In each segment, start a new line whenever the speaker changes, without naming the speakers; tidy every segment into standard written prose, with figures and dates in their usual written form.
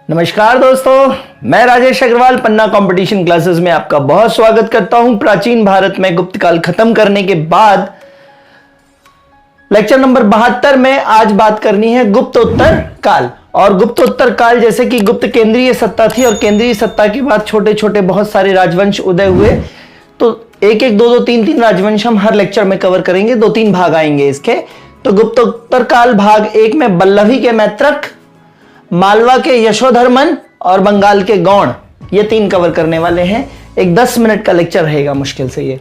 नमस्कार दोस्तों, मैं राजेश अग्रवाल पन्ना कंपटीशन क्लासेस में आपका बहुत स्वागत करता हूं। प्राचीन भारत में गुप्त काल खत्म करने के बाद लेक्चर नंबर 72 में आज बात करनी है गुप्तोत्तर काल। और गुप्तोत्तर काल जैसे कि गुप्त केंद्रीय सत्ता थी और केंद्रीय सत्ता के बाद छोटे छोटे बहुत सारे राजवंश उदय हुए, तो एक एक दो दो तीन तीन राजवंश हम हर लेक्चर में कवर करेंगे। दो तीन भाग आएंगे इसके। तो गुप्तोत्तर काल भाग 1 में बल्लभी के मैत्रक, मालवा के यशोधर्मन और बंगाल के गौड़, ये तीन कवर करने वाले हैं। एक 10 मिनट का लेक्चर रहेगा मुश्किल से ये।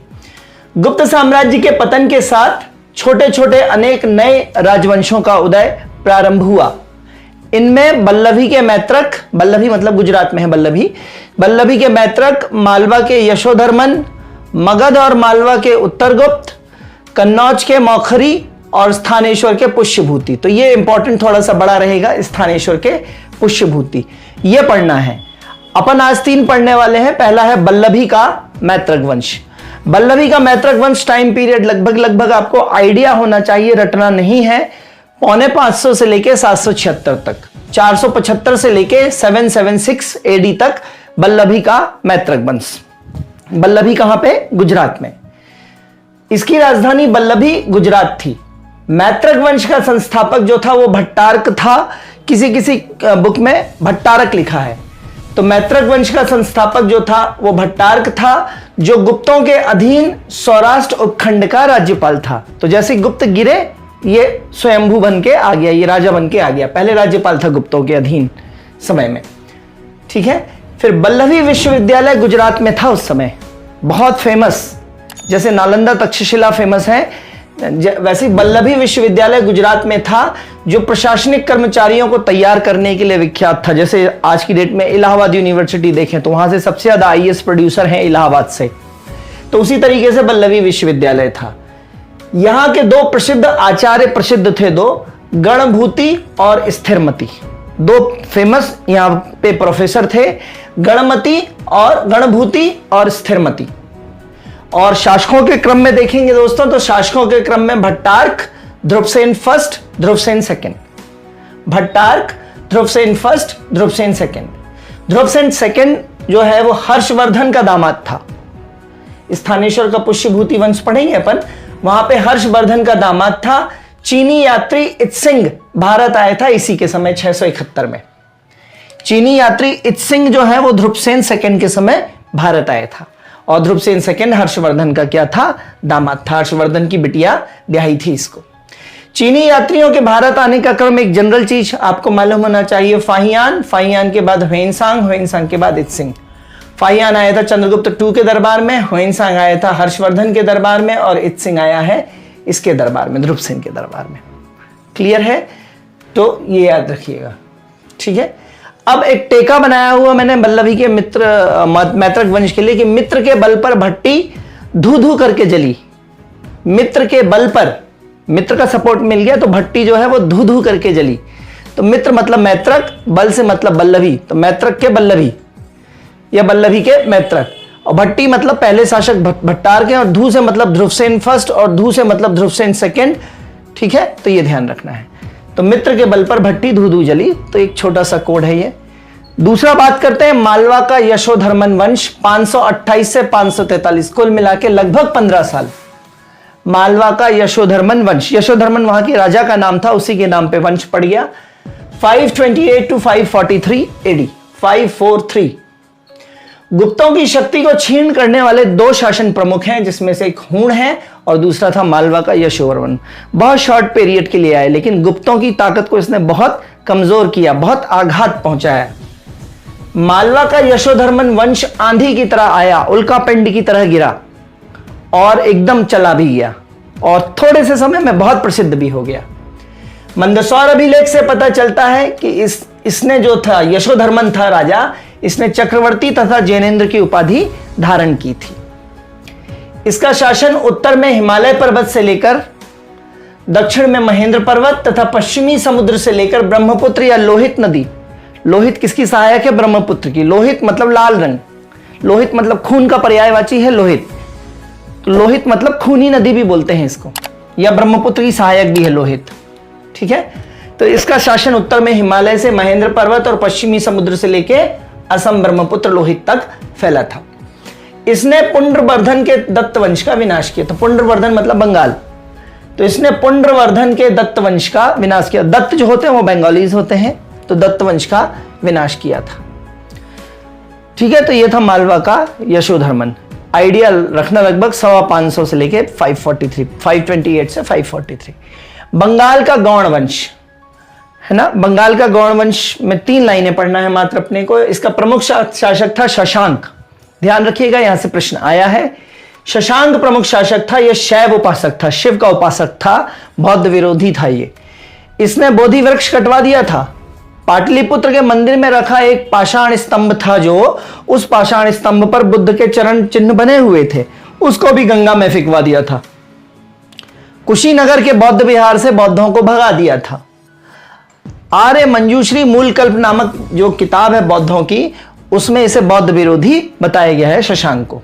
गुप्त साम्राज्य के पतन के साथ छोटे छोटे अनेक नए राजवंशों का उदय प्रारंभ हुआ। इनमें बल्लभी के मैत्रक, बल्लभी मतलब गुजरात में है बल्लभी के मैत्रक, मालवा के यशोधर्मन, मगध और मालवा के उत्तरगुप्त, कन्नौज के मौखरी और स्थानेश्वर के पुष्यभूति। तो ये इंपॉर्टेंट थोड़ा सा बड़ा रहेगा, स्थानेश्वर के पुष्यभूति ये पढ़ना है। अपन आज 3 पढ़ने वाले हैं। पहला है बल्लभी का मैत्रक वंश। बल्लभी का मैत्रक वंश टाइम पीरियड लगभग आपको आइडिया होना चाहिए, रटना नहीं है। 550 से लेके 776 तक, 475 से लेके 776 एडी तक बल्लभी का मैत्रक वंश। बल्लभी कहां पे? गुजरात में। इसकी राजधानी बल्लभी गुजरात थी। मैत्रक वंश का संस्थापक जो था वो भट्टारक था। किसी बुक में भट्टारक लिखा है, तो मैत्रक वंश का संस्थापक जो था वो भट्टारक था, जो गुप्तों के अधीन सौराष्ट्र उपखंड का राज्यपाल था। तो जैसे गुप्त गिरे ये स्वयंभू बन के आ गया, ये राजा बन के आ गया। पहले राज्यपाल था गुप्तों के अधीन समय में, ठीक है। फिर बल्लभी विश्वविद्यालय गुजरात में था उस समय, बहुत फेमस। जैसे नालंदा तक्षशिला फेमस है, वैसे बल्लभी विश्वविद्यालय गुजरात में था, जो प्रशासनिक कर्मचारियों को तैयार करने के लिए विख्यात था। जैसे आज की डेट में इलाहाबाद यूनिवर्सिटी देखें तो वहां से सबसे ज्यादा आईएएस प्रोड्यूसर हैं इलाहाबाद से, तो उसी तरीके से बल्लभी विश्वविद्यालय था। यहां के 2 प्रसिद्ध आचार्य प्रसिद्ध थे, 2 गणभूति और स्थिरमती। 2 फेमस यहां पे प्रोफेसर थे, गणभूति और स्थिरमती। और शासकों के क्रम में देखेंगे दोस्तों, तो शासकों के क्रम में Bhattarak, Dhruvasena first, Dhruvasena second. Bhattarak, Dhruvasena first, Dhruvasena second. Dhruvasena second जो है वो हर्षवर्धन का दामाद था। स्थानेश्वर का पुष्यभूति वंश पढ़ेंगे अपन, वहां पे हर्षवर्धन का दामाद था। चीनी यात्री इत्सिंग भारत आया था इसी के समय 671 में। चीनी यात्री इत्सिंग जो है वो ध्रुवसेन सेकंड के समय भारत आया था। और ध्रुवसेन सेकंड हर्षवर्धन का क्या था? दामाद था। हर्षवर्धन की बिटिया ब्याही थी इसको। चीनी यात्रियों के भारत आने का क्रम एक जनरल चीज आपको मालूम होना चाहिए। फाहियान के बाद ह्वेनसांग के बाद इत्सिंग। फाहियान आया था चंद्रगुप्त II के दरबार में, ह्वेनसांग आया था हर्षवर्धन के दरबार में, और इत्सिंग आया है इसके दरबार में, ध्रुवसेन के दरबार में। क्लियर है? तो ये याद रखिएगा, ठीक है। अब एक टेका बनाया हुआ मैंने बल्लभी के मैत्रक वंश के लिए कि मित्र के बल पर भट्टी धू धू करके जली। मित्र के बल पर, मित्र का सपोर्ट मिल गया तो भट्टी जो है वो धू धू करके जली। तो मित्र मतलब मैत्रक, बल से मतलब बल्लभी, तो मैत्रक के बल्लभी या बल्लभी के मैत्रक। और भट्टी मतलब पहले शासक भट्टारक के, और धू से मतलब ध्रुवसेन फर्स्ट और धू से मतलब ध्रुवसेन सेकंड, ठीक है। तो ये ध्यान रखना है। तो मित्र के बल पर भट्टी धू धू जली, तो एक छोटा सा कोड है ये। दूसरा बात करते हैं मालवा का यशोधर्मन वंश। 528 से 543 कुल मिला के लगभग 15 साल मालवा का यशोधर्मन वंश। यशोधर्मन वहां के राजा का नाम था, उसी के नाम पे वंश पड़ गया। 528 to 543 एडी, 543। गुप्तों की शक्ति को छीन करने वाले 2 शासन प्रमुख हैं, जिसमें से एक हूण है और दूसरा था मालवा का यशोधर्मन। बहुत शॉर्ट पीरियड के लिए आए, लेकिन गुप्तों की ताकत को इसने बहुत कमजोर किया, बहुत आघात पहुंचाया। मालवा का यशोधर्मन वंश आंधी की तरह आया, उल्कापिंड की तरह गिरा और एकदम चला भी गया, और थोड़े से समय में बहुत प्रसिद्ध भी हो गया। मंदसौर अभिलेख से पता चलता है कि इसने जो था यशोधर्मन था राजा, इसने चक्रवर्ती तथा जैनेन्द्र की उपाधि धारण की थी। इसका शासन उत्तर में हिमालय पर्वत से लेकर दक्षिण में महेंद्र पर्वत तथा पश्चिमी समुद्र से लेकर ब्रह्मपुत्र या लोहित नदी। लोहित किसकी सहायक है? ब्रह्मपुत्र की। लोहित मतलब लाल रंग, लोहित मतलब खून का पर्यायवाची है लोहित। तो लोहित मतलब खूनी नदी भी बोलते हैं इसको, या ब्रह्मपुत्र की सहायक भी है लोहित, ठीक है। तो इसका शासन उत्तर में हिमालय से महेंद्र पर्वत और पश्चिमी समुद्र से लेके असम ब्रह्मपुत्र लोहित तक फैला था। इसने पुंड्रवर्धन के दत्त वंश का विनाश किया। तो पुंड्रवर्धन मतलब बंगाल, तो इसने पुंड्रवर्धन के दत्त वंश का विनाश किया। दत्त जो होते हैं वो बंगालीज होते हैं, तो दत्त वंश का विनाश किया था। ठीक है, तो ये था मालवा का यशोधर्मन। आइडिया रखना लगभग 525 से लेके 528 से 543। बंगाल का गौड़ वंश है ना, बंगाल का गौड़ वंश में 3 लाइनें पढ़ना है मात्र अपने को। इसका प्रमुख शासक था शशांक। ध्यान रखिएगा, यहां से प्रश्न आया है। शशांक प्रमुख शासक था, यह शैव उपासक था, शिव का उपासक था, बौद्ध विरोधी था ये। इसने बोधि वृक्ष कटवा दिया था। पाटलिपुत्र के मंदिर में रखा एक पाषाण स्तंभ था, जो उस पाषाण स्तंभ पर बुद्ध के चरण चिन्ह बने हुए थे, उसको भी गंगा में फेंकवा दिया था। कुशीनगर के बौद्ध विहार से बौद्धों को भगा दिया था। आर्य मंजूश्री मूलकल्प नामक जो किताब है बौद्धों की, उसमें इसे बौद्ध विरोधी बताया गया है शशांक को।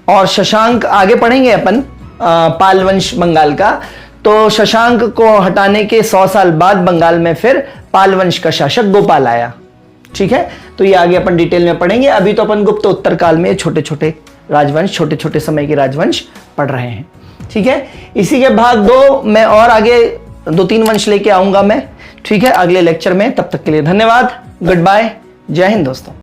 और शशांक आगे पढ़ेंगे अपन पाल वंश बंगाल का। तो शशांक को हटाने के 100 साल बाद बंगाल में फिर पाल वंश का शासक गोपाल आया। ठीक है, तो ये आगे अपन डिटेल में पढ़ेंगे। अभी तो अपन गुप्त उत्तर काल में छोटे छोटे राजवंश, छोटे छोटे समय के राजवंश पढ़ रहे हैं। ठीक है, इसी के भाग 2 में और आगे 2-3 वंश लेके आऊंगा मैं। ठीक है, अगले लेक्चर में। तब तक के लिए धन्यवाद, गुड बाय, जय हिंद दोस्तों।